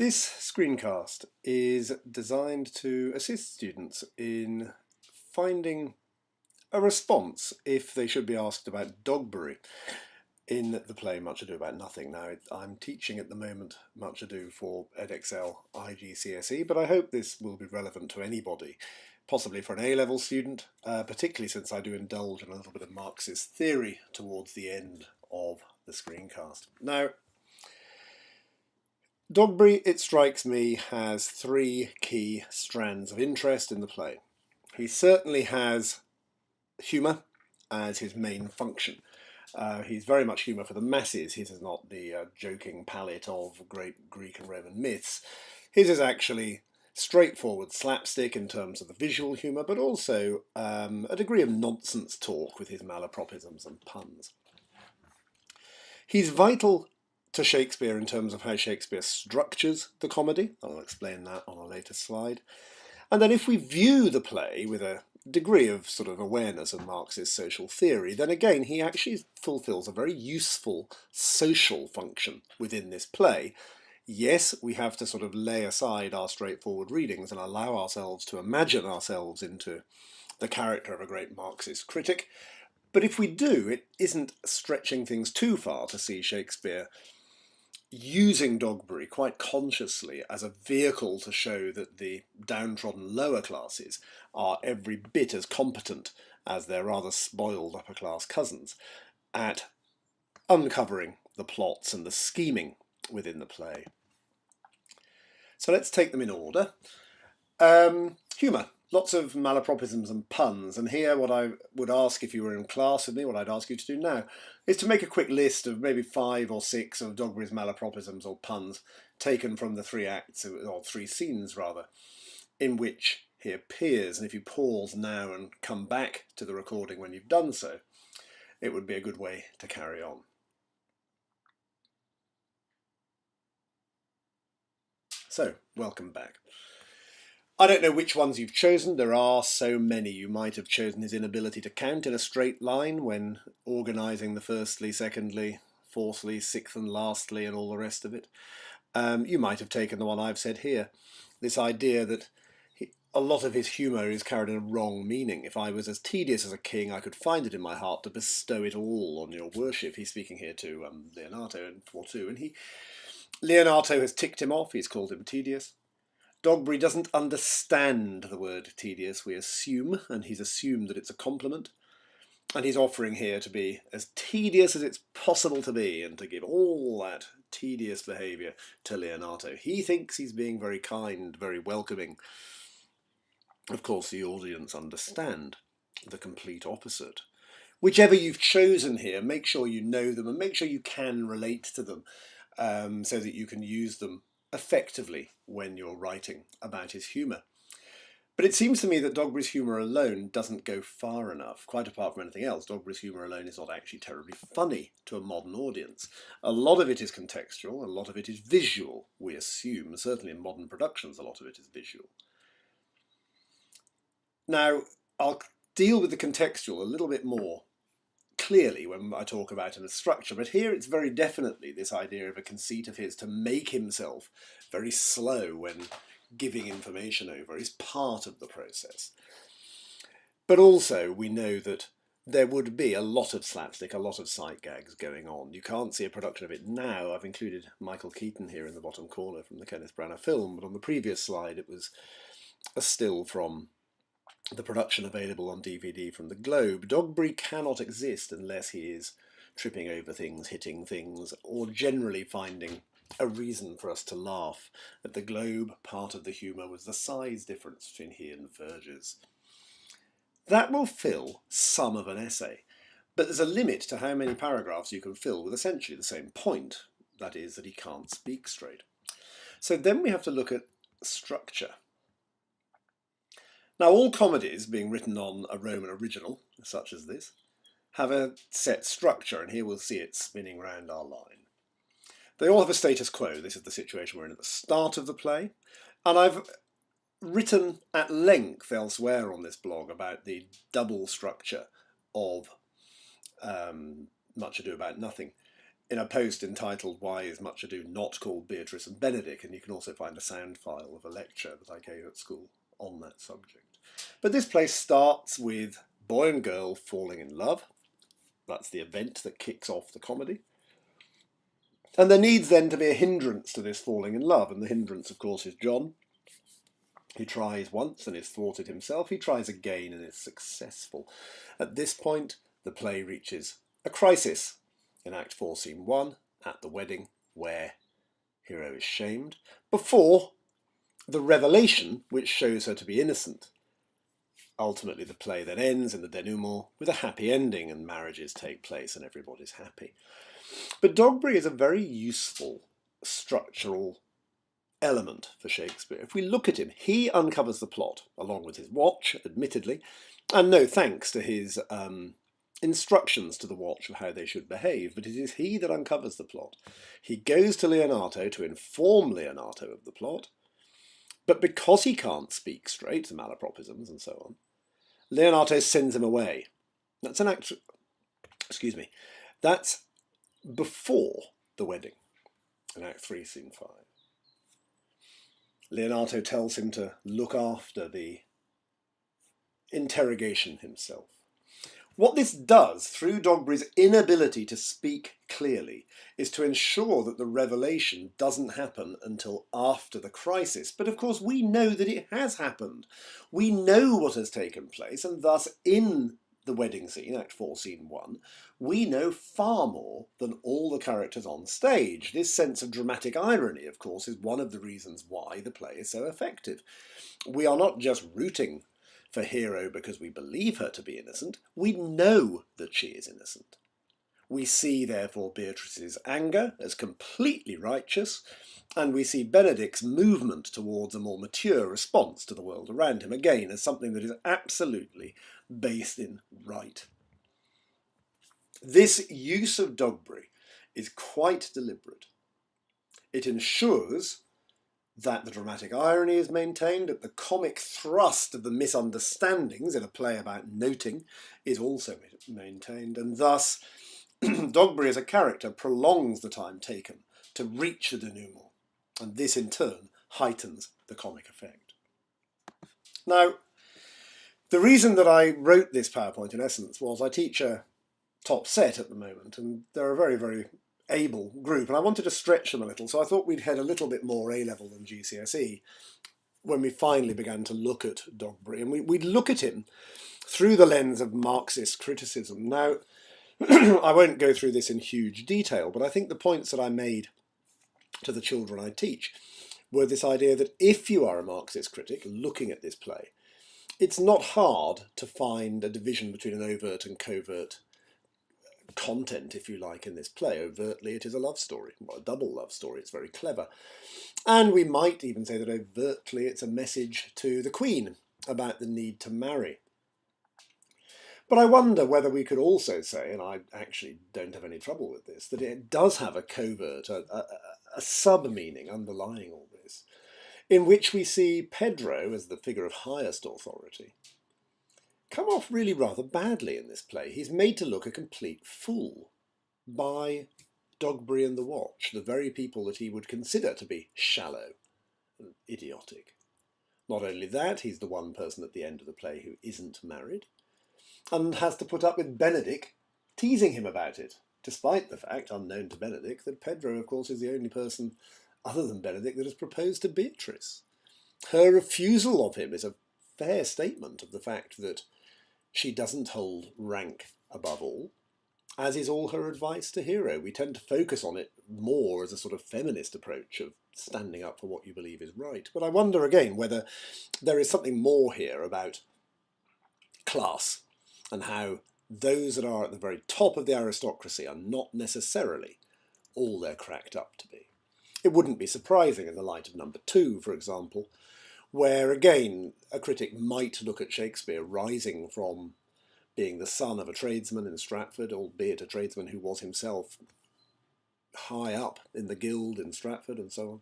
This screencast is designed to assist students in finding a response if they should be asked about Dogberry in the play Much Ado About Nothing. Now, I'm teaching at the moment Much Ado for EdXL IGCSE, but I hope this will be relevant to anybody, possibly for an A-level student, particularly since I do indulge in a little bit of Marxist theory towards the end of the screencast. Now, Dogberry, it strikes me, has three key strands of interest in the play. He certainly has humour as his main function. He's very much humour for the masses. His is not the joking palette of great Greek and Roman myths. His is actually straightforward slapstick in terms of the visual humour, but also a degree of nonsense talk with his malapropisms and puns. He's vital to Shakespeare in terms of how Shakespeare structures the comedy. I'll explain that on a later slide. And then if we view the play with a degree of sort of awareness of Marxist social theory, then again he actually fulfills a very useful social function within this play. Yes, we have to sort of lay aside our straightforward readings and allow ourselves to imagine ourselves into the character of a great Marxist critic. But if we do, it isn't stretching things too far to see Shakespeare using Dogberry quite consciously as a vehicle to show that the downtrodden lower classes are every bit as competent as their rather spoiled upper class cousins at uncovering the plots and the scheming within the play. So let's take them in order. Humour. Lots of malapropisms and puns, and here what I would ask if you were in class with me, what I'd ask you to do now, is to make a quick list of maybe 5 or 6 of Dogberry's malapropisms or puns taken from the 3 acts, or 3 scenes rather, in which he appears. And if you pause now and come back to the recording when you've done so, it would be a good way to carry on. So, welcome back. I don't know which ones you've chosen. There are so many. You might have chosen his inability to count in a straight line when organising the firstly, secondly, fourthly, sixth and lastly and all the rest of it. You might have taken the one I've said here. This idea that a lot of his humour is carried in a wrong meaning. If I was as tedious as a king, I could find it in my heart to bestow it all on your worship. He's speaking here to Leonardo in PROTO, and Leonardo has ticked him off. He's called him tedious. Dogberry doesn't understand the word tedious, we assume, and he's assumed that it's a compliment. And he's offering here to be as tedious as it's possible to be and to give all that tedious behaviour to Leonardo. He thinks he's being very kind, very welcoming. Of course, the audience understand the complete opposite. Whichever you've chosen here, make sure you know them and make sure you can relate to them so that you can use them effectively when you're writing about his humour. But it seems to me that Dogberry's humour alone doesn't go far enough. Quite apart from anything else, Dogberry's humour alone is not actually terribly funny to a modern audience. A lot of it is contextual, a lot of it is visual, we assume. Certainly in modern productions, a lot of it is visual. Now, I'll deal with the contextual a little bit more clearly when I talk about him as structure, but here it's very definitely this idea of a conceit of his to make himself very slow when giving information over is part of the process. But also we know that there would be a lot of slapstick, a lot of sight gags going on. You can't see a production of it now. I've included Michael Keaton here in the bottom corner from the Kenneth Branagh film, but on the previous slide it was a still from the production available on DVD from the Globe. Dogberry cannot exist unless he is tripping over things, hitting things, or generally finding a reason for us to laugh. At the Globe, part of the humour was the size difference between he and Verges. That will fill some of an essay, but there's a limit to how many paragraphs you can fill with essentially the same point, that is, that he can't speak straight. So then we have to look at structure. Now, all comedies being written on a Roman original, such as this, have a set structure, and here we'll see it spinning round our line. They all have a status quo. This is the situation we're in at the start of the play, and I've written at length elsewhere on this blog about the double structure of Much Ado About Nothing. in a post entitled "Why is Much Ado Not Called Beatrice and Benedick?" and you can also find a sound file of a lecture that I gave at school on that subject. But this play starts with boy and girl falling in love. That's the event that kicks off the comedy. And there needs then to be a hindrance to this falling in love, and the hindrance, of course, is John. He tries once and is thwarted himself. He tries again and is successful. At this point, the play reaches a crisis in Act 4, Scene 1, at the wedding, where hero is shamed, before the revelation which shows her to be innocent. Ultimately, the play then ends in the denouement with a happy ending, and marriages take place and everybody's happy. But Dogberry is a very useful structural element for Shakespeare. If we look at him, he uncovers the plot, along with his watch, admittedly, and no thanks to his instructions to the watch of how they should behave, but it is he that uncovers the plot. He goes to Leonato to inform Leonato of the plot, but because he can't speak straight, the malapropisms and so on, Leonato sends him away. That's an act, excuse me, that's before the wedding, in Act 3, Scene 5. Leonato tells him to look after the interrogation himself. What this does, through Dogberry's inability to speak clearly, is to ensure that the revelation doesn't happen until after the crisis. But of course we know that it has happened. We know what has taken place, and thus in the wedding scene, Act 4, Scene 1, we know far more than all the characters on stage. This sense of dramatic irony, of course, is one of the reasons why the play is so effective. We are not just rooting for Hero because we believe her to be innocent, we know that she is innocent. We see, therefore, Beatrice's anger as completely righteous, and we see Benedick's movement towards a more mature response to the world around him, again, as something that is absolutely based in right. This use of Dogberry is quite deliberate. It ensures that the dramatic irony is maintained, that the comic thrust of the misunderstandings in a play about noting is also maintained, and thus Dogberry as a character prolongs the time taken to reach the denouement, and this in turn heightens the comic effect. Now, the reason that I wrote this PowerPoint in essence was I teach a top set at the moment, and they're a very, very able group, and I wanted to stretch them a little, so I thought we'd head a little bit more A-level than GCSE when we finally began to look at Dogberry, and we'd look at him through the lens of Marxist criticism. Now, I won't go through this in huge detail, but I think the points that I made to the children I teach were this idea that if you are a Marxist critic looking at this play, it's not hard to find a division between an overt and covert content, if you like, in this play. Overtly, it is a love story, well, a double love story. It's very clever. And we might even say that overtly it's a message to the Queen about the need to marry. But I wonder whether we could also say, and I actually don't have any trouble with this, that it does have a covert, a sub-meaning underlying all this, in which we see Pedro, as the figure of highest authority, come off really rather badly in this play. He's made to look a complete fool by Dogberry and the Watch, the very people that he would consider to be shallow and idiotic. Not only that, he's the one person at the end of the play who isn't married, and has to put up with Benedick teasing him about it, despite the fact, unknown to Benedick, that Pedro, of course, is the only person other than Benedick that has proposed to Beatrice. Her refusal of him is a fair statement of the fact that she doesn't hold rank above all, as is all her advice to Hero. We tend to focus on it more as a sort of feminist approach of standing up for what you believe is right. But I wonder again whether there is something more here about class and how those that are at the very top of the aristocracy are not necessarily all they're cracked up to be. It wouldn't be surprising in the light of number 2, for example, where again a critic might look at Shakespeare rising from being the son of a tradesman in Stratford, albeit a tradesman who was himself high up in the guild in Stratford and so on,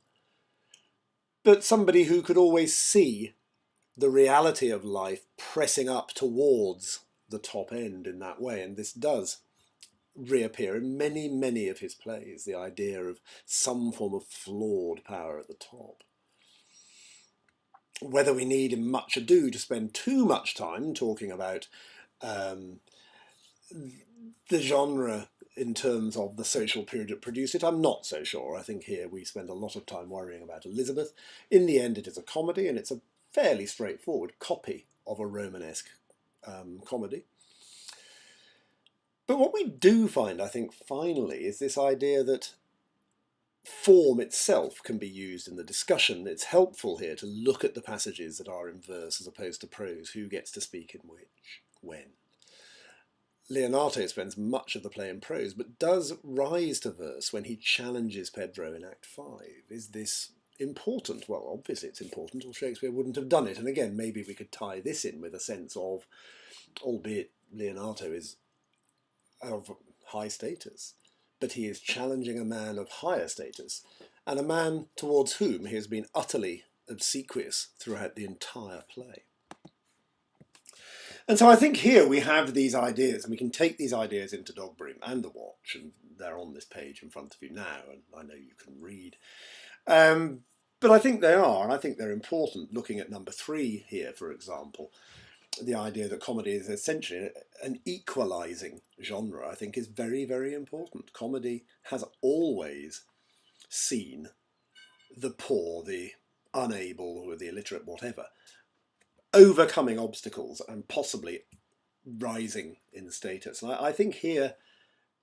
but somebody who could always see the reality of life pressing up towards the top end in that way, and this does reappear in many, many of his plays, the idea of some form of flawed power at the top. Whether we need in Much Ado to spend too much time talking about the genre in terms of the social period that produced it, I'm not so sure. I think here we spend a lot of time worrying about Elizabeth. In the end, it is a comedy, and it's a fairly straightforward copy of a Romanesque comedy. But what we do find, I think, finally, is this idea that form itself can be used in the discussion. It's helpful here to look at the passages that are in verse as opposed to prose. Who gets to speak in which, when? Leonato spends much of the play in prose, but does rise to verse when he challenges Pedro in Act 5. Is this important? Well, obviously it's important, or Shakespeare wouldn't have done it. And again, maybe we could tie this in with a sense of, albeit Leonato is of high status, but he is challenging a man of higher status, and a man towards whom he has been utterly obsequious throughout the entire play. And so I think here we have these ideas, and we can take these ideas into Dogberry and The Watch, and they're on this page in front of you now, and I know you can read. But I think they are, and I think they're important. Looking at number 3 here, for example, the idea that comedy is essentially an equalising genre, I think, is very, very important. Comedy has always seen the poor, the unable, or the illiterate, whatever, overcoming obstacles and possibly rising in status. And I think here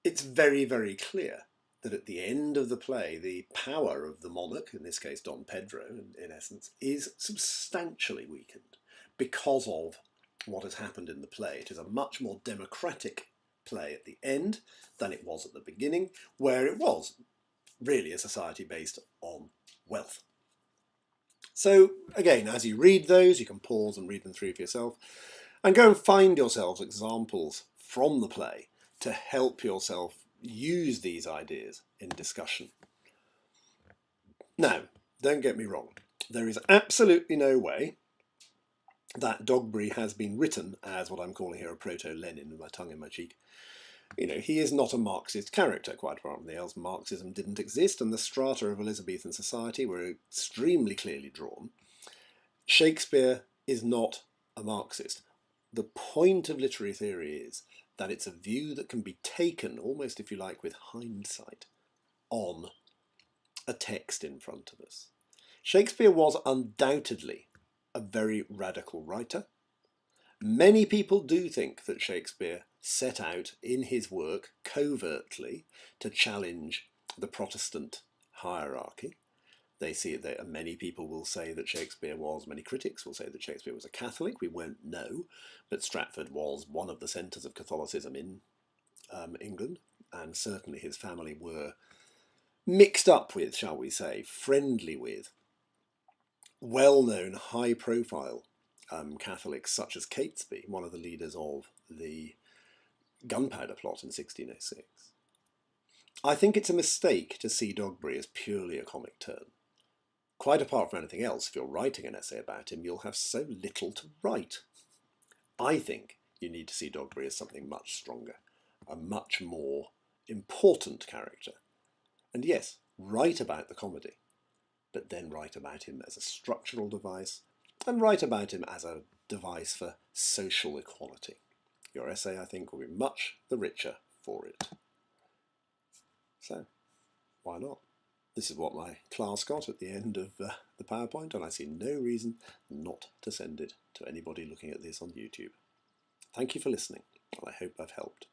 it's very, very clear that at the end of the play, the power of the monarch, in this case Don Pedro, in essence, is substantially weakened because of what has happened in the play. It is a much more democratic play at the end than it was at the beginning, where it was really a society based on wealth. So again, as you read those, you can pause and read them through for yourself, and go and find yourselves examples from the play to help yourself use these ideas in discussion. Now, don't get me wrong, there is absolutely no way that Dogberry has been written as what I'm calling here a proto-Lenin, with my tongue in my cheek. You know, he is not a Marxist character, quite apart from the else. Marxism didn't exist, and the strata of Elizabethan society were extremely clearly drawn. Shakespeare is not a Marxist. The point of literary theory is that it's a view that can be taken, almost if you like, with hindsight, on a text in front of us. Shakespeare was undoubtedly a very radical writer. Many people do think that Shakespeare set out in his work covertly to challenge the Protestant hierarchy. They see that many people will say that Shakespeare was, many critics will say that Shakespeare was a Catholic. We won't know, but Stratford was one of the centres of Catholicism in England, and certainly his family were mixed up with, shall we say, friendly with, well-known, high-profile Catholics such as Catesby, one of the leaders of the Gunpowder Plot in 1606. I think it's a mistake to see Dogberry as purely a comic turn. Quite apart from anything else, if you're writing an essay about him, you'll have so little to write. I think you need to see Dogberry as something much stronger, a much more important character. And yes, write about the comedy, but then write about him as a structural device, and write about him as a device for social equality. Your essay, I think, will be much the richer for it. So, why not? This is what my class got at the end of the PowerPoint, and I see no reason not to send it to anybody looking at this on YouTube. Thank you for listening, and I hope I've helped.